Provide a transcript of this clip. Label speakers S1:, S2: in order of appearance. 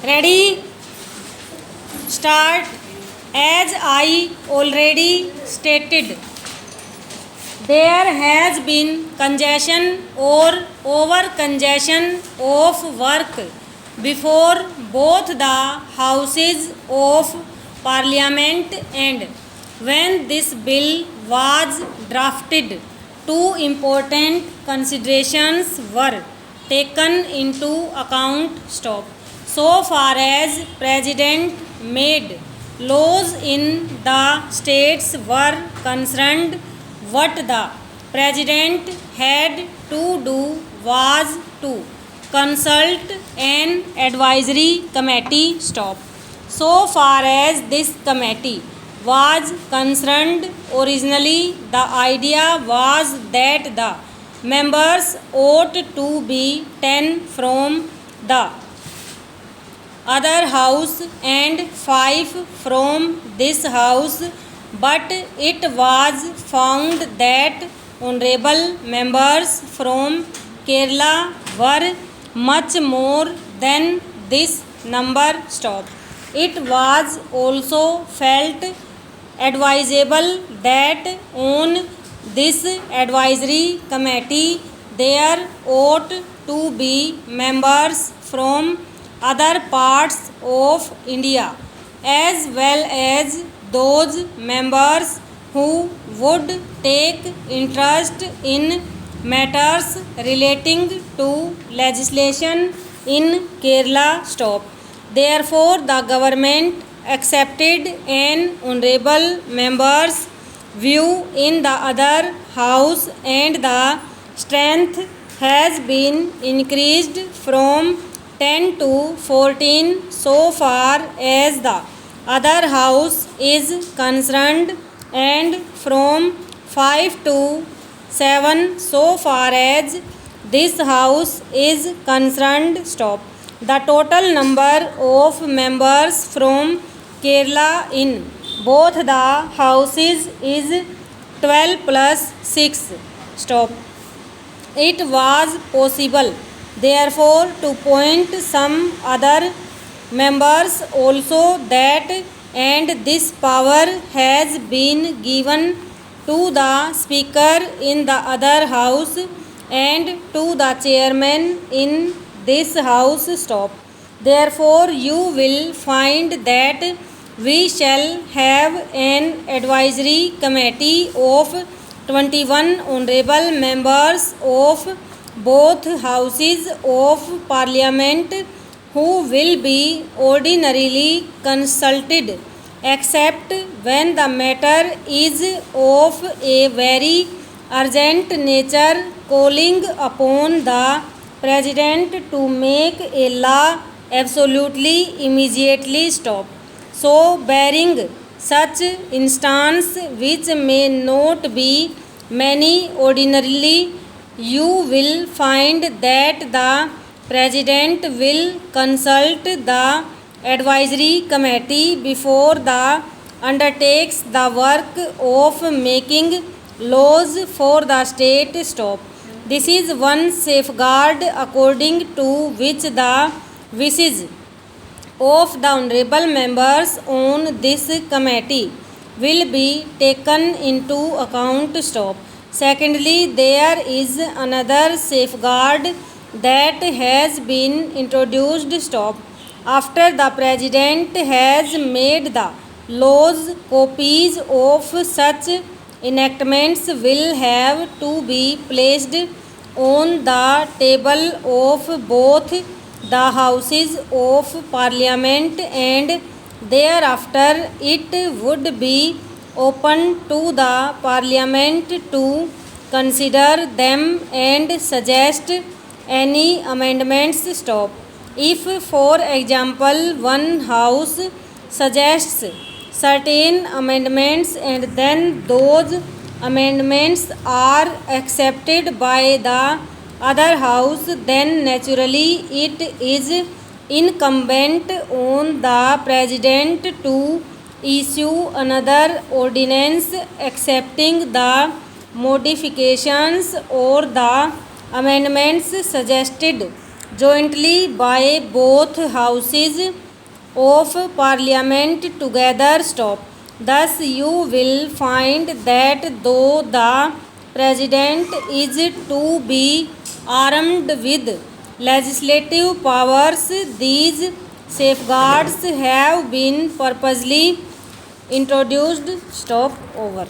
S1: Ready? Start. As I already stated, there has been congestion or over congestion of work before both the houses of Parliament, and when this bill was drafted, two important considerations were taken into account. Stop. So far as President made laws in the states were concerned, what the President had to do was to consult an advisory committee. Stop. So far as this committee was concerned, originally the idea was that the members ought to be 10 from the other house and 5 from this house, but it was found that honorable members from Kerala were much more than this number. Stop. It was also felt advisable that on this advisory committee there ought to be members from other parts of India, as well as those members who would take interest in matters relating to legislation in Kerala. Stop. Therefore, the government accepted an honorable member's view in the other house, and the strength has been increased from 10 to 14 so far as the other house is concerned, and from 5 to 7 so far as this house is concerned. Stop. The total number of members from Kerala in both the houses is 12 plus 6. Stop. It was possible, therefore, to point some other members also that, and this power has been given to the speaker in the other house and to the chairman in this house. Stop. Therefore, you will find that we shall have an advisory committee of 21 honorable members of both houses of Parliament who will be ordinarily consulted, except when the matter is of a very urgent nature, calling upon the President to make a law absolutely immediately. Stop. So, barring such instance, which may not be many ordinarily, you will find that the President will consult the advisory committee before the undertakes the work of making laws for the state. Stop. This is one safeguard according to which the wishes of the honorable members on this committee will be taken into account. Stop. Secondly, there is another safeguard that has been introduced. Stop. After the President has made the laws, copies of such enactments will have to be placed on the table of both the houses of Parliament, and thereafter it would be open to the Parliament to consider them and suggest any amendments. Stop. If, for example, one house suggests certain amendments and then those amendments are accepted by the other house, then naturally it is incumbent on the President to issue another ordinance accepting the modifications or the amendments suggested jointly by both houses of parliament together. Stop. Thus you will find that though the president is to be armed with legislative powers, these safeguards have been purposely introduced. Stop. Over.